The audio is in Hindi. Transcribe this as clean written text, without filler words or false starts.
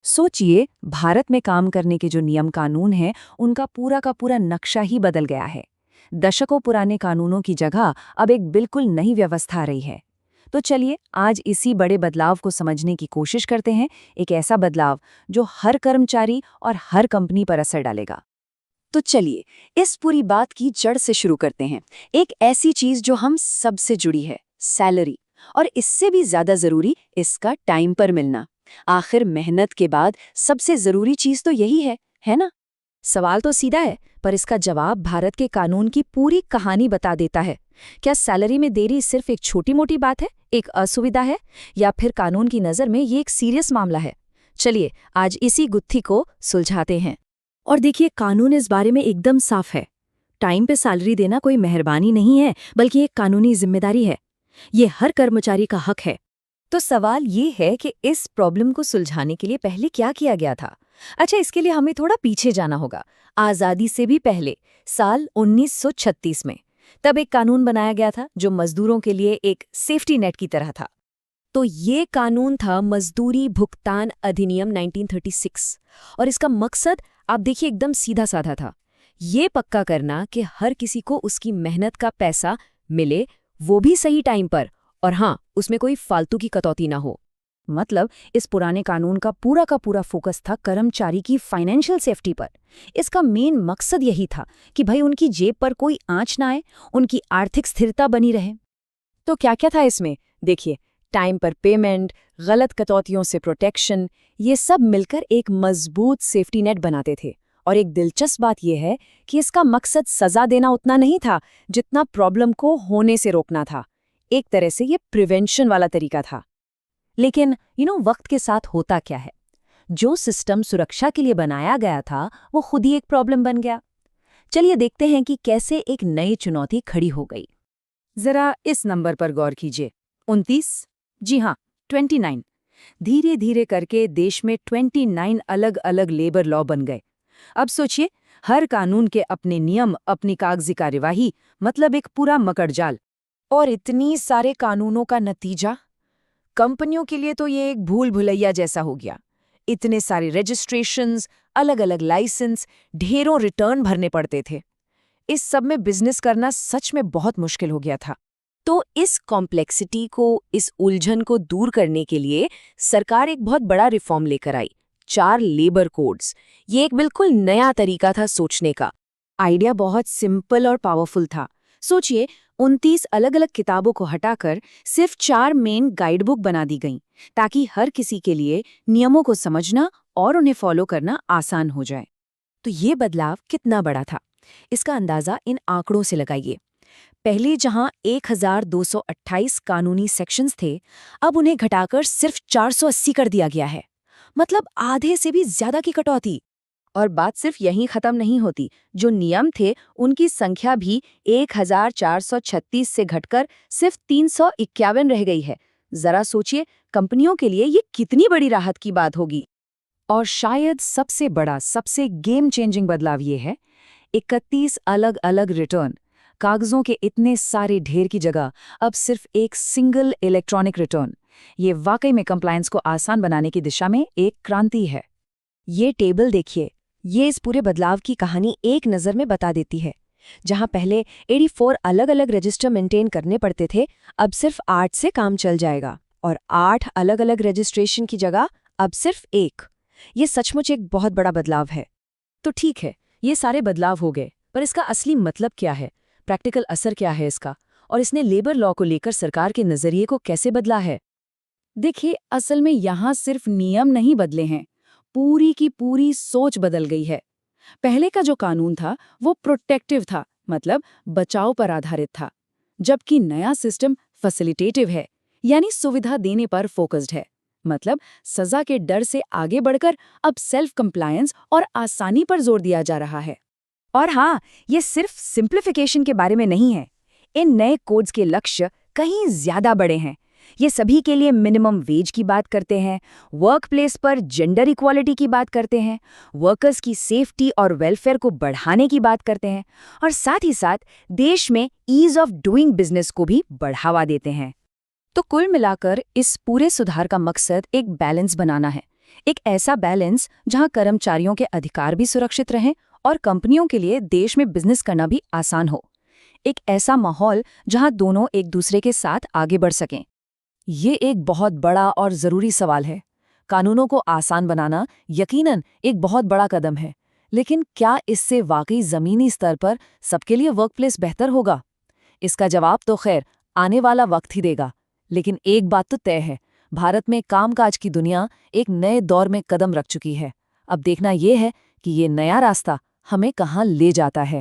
सोचिए, भारत में काम करने के जो नियम कानून हैं, उनका पूरा का पूरा नक्शा ही बदल गया है। दशकों पुराने कानूनों की जगह अब एक बिल्कुल नई व्यवस्था आ रही है। तो चलिए, आज इसी बड़े बदलाव को समझने की कोशिश करते हैं, एक ऐसा बदलाव जो हर कर्मचारी और हर कंपनी पर असर डालेगा। तो चलिए, इस पूरी बात की जड़ से शुरू करते हैं। एक ऐसी चीज जो हम सबसे जुड़ी है, सैलरी। और इससे भी ज्यादा जरूरी, इसका टाइम पर मिलना। आखिर मेहनत के बाद सबसे जरूरी चीज तो यही है ना? सवाल तो सीधा है, पर इसका जवाब भारत के कानून की पूरी कहानी बता देता है। क्या सैलरी में देरी सिर्फ एक छोटी मोटी बात है, एक असुविधा है, या फिर कानून की नज़र में ये एक सीरियस मामला है? चलिए, आज इसी गुत्थी को सुलझाते हैं। और देखिए, कानून इस बारे में एकदम साफ है। टाइम पे सैलरी देना कोई मेहरबानी नहीं है, बल्कि एक कानूनी जिम्मेदारी है। ये हर कर्मचारी का हक है। तो सवाल ये है कि इस प्रॉब्लम को सुलझाने के लिए पहले क्या किया गया था? अच्छा, इसके लिए हमें थोड़ा पीछे जाना होगा, आज़ादी से भी पहले, साल 1936 में। तब एक कानून बनाया गया था जो मजदूरों के लिए एक सेफ्टी नेट की तरह था। तो ये कानून था मजदूरी भुगतान अधिनियम 1936। और इसका मकसद, आप देखिए, एकदम सीधा साधा था। ये पक्का करना कि हर किसी को उसकी मेहनत का पैसा मिले, वो भी सही टाइम पर, और हाँ, उसमें कोई फालतू की कटौती ना हो। मतलब, इस पुराने कानून का पूरा फोकस था कर्मचारी की फाइनेंशियल सेफ्टी पर। इसका मेन मकसद यही था कि भाई उनकी जेब पर कोई आंच ना आए, उनकी आर्थिक स्थिरता बनी रहे। तो क्या क्या था इसमें? देखिए, टाइम पर पेमेंट, गलत कटौतियों से प्रोटेक्शन, ये सब मिलकर एक मजबूत सेफ्टी नेट बनाते थे। और एक दिलचस्प बात यह है कि इसका मकसद सजा देना उतना नहीं था जितना प्रॉब्लम को होने से रोकना था। एक तरह से ये प्रिवेंशन वाला तरीका था। लेकिन वक्त के साथ होता क्या है, जो सिस्टम सुरक्षा के लिए बनाया गया था वो खुद ही एक प्रॉब्लम बन गया। चलिए देखते हैं कि कैसे एक नई चुनौती खड़ी हो गई। जरा इस नंबर पर गौर कीजिए, 29। जी हाँ, 29। धीरे धीरे करके देश में 29 अलग अलग लेबर लॉ बन गए। अब सोचिए, हर कानून के अपने नियम, अपनी कागजी कार्यवाही, मतलब एक पूरा मकड़जाल। और इतनी सारे कानूनों का नतीजा, कंपनियों के लिए तो ये एक भूल भुलैया जैसा हो गया। इतने सारे रजिस्ट्रेशंस, अलग अलग लाइसेंस, ढेरों रिटर्न भरने पड़ते थे। इस सब में बिजनेस करना सच में बहुत मुश्किल हो गया था। तो इस कॉम्प्लेक्सिटी को, इस उलझन को दूर करने के लिए सरकार एक बहुत बड़ा रिफॉर्म लेकर आई, 4 लेबर कोड्स। ये एक बिल्कुल नया तरीका था सोचने का। आइडिया बहुत सिंपल और पावरफुल था। सोचिए, 29 अलग अलग किताबों को हटाकर सिर्फ 4 मेन गाइडबुक बना दी गईं, ताकि हर किसी के लिए नियमों को समझना और उन्हें फॉलो करना आसान हो जाए। तो ये बदलाव कितना बड़ा था, इसका अंदाजा इन आंकड़ों से लगाइए। पहले जहां 1228 कानूनी सेक्शंस थे, अब उन्हें घटाकर सिर्फ 480 कर दिया गया है। मतलब आधे से भी ज्यादा की कटौती। और बात सिर्फ यहीं खत्म नहीं होती, जो नियम थे उनकी संख्या भी 1436 से घटकर सिर्फ 351 रह गई है। जरा सोचिए, कंपनियों के लिए ये कितनी बड़ी राहत की बात होगी। और शायद सबसे बड़ा, सबसे गेम चेंजिंग बदलाव ये है, 31 अलग अलग रिटर्न। कागजों के इतने सारे ढेर की जगह अब सिर्फ एक सिंगल इलेक्ट्रॉनिक रिटर्न। ये वाकई में कंप्लायंस को आसान बनाने की दिशा में एक क्रांति है। ये टेबल देखिए, ये इस पूरे बदलाव की कहानी एक नज़र में बता देती है। जहां पहले 84 अलग अलग रजिस्टर मेंटेन करने पड़ते थे, अब सिर्फ 8 से काम चल जाएगा। और 8 अलग अलग रजिस्ट्रेशन की जगह अब सिर्फ 1। ये सचमुच एक बहुत बड़ा बदलाव है। तो ठीक है, ये सारे बदलाव हो गए, पर इसका असली मतलब क्या है, प्रैक्टिकल असर क्या है इसका, और इसने लेबर लॉ को लेकर सरकार के नज़रिए को कैसे बदला है? देखिए, असल में यहाँ सिर्फ नियम नहीं बदले हैं, पूरी की पूरी सोच बदल गई है। पहले का जो कानून था वो प्रोटेक्टिव था, मतलब बचाव पर आधारित था, जबकि नया सिस्टम फैसिलिटेटिव है, यानी सुविधा देने पर फोकस्ड है। मतलब सजा के डर से आगे बढ़कर अब सेल्फ कंप्लायंस और आसानी पर जोर दिया जा रहा है। और हाँ, ये सिर्फ सिंप्लीफिकेशन के बारे में नहीं है। इन नए कोड्स के लक्ष्य कहीं ज्यादा बड़े हैं। ये सभी के लिए मिनिमम वेज की बात करते हैं, वर्क प्लेस पर जेंडर इक्वालिटी की बात करते हैं, वर्कर्स की सेफ्टी और वेलफेयर को बढ़ाने की बात करते हैं, और साथ ही साथ देश में ईज ऑफ डूइंग बिजनेस को भी बढ़ावा देते हैं। तो कुल मिलाकर इस पूरे सुधार का मकसद एक बैलेंस बनाना है, एक ऐसा बैलेंस जहां कर्मचारियों के अधिकार भी सुरक्षित रहें और कंपनियों के लिए देश में बिजनेस करना भी आसान हो। एक ऐसा माहौल जहां दोनों एक दूसरे के साथ आगे बढ़ सकें। ये एक बहुत बड़ा और ज़रूरी सवाल है। कानूनों को आसान बनाना यकीनन एक बहुत बड़ा कदम है, लेकिन क्या इससे वाकई ज़मीनी स्तर पर सबके लिए वर्कप्लेस बेहतर होगा? इसका जवाब तो खैर आने वाला वक्त ही देगा। लेकिन एक बात तो तय है, भारत में कामकाज की दुनिया एक नए दौर में कदम रख चुकी है। अब देखना यह है कि ये नया रास्ता हमें कहाँ ले जाता है।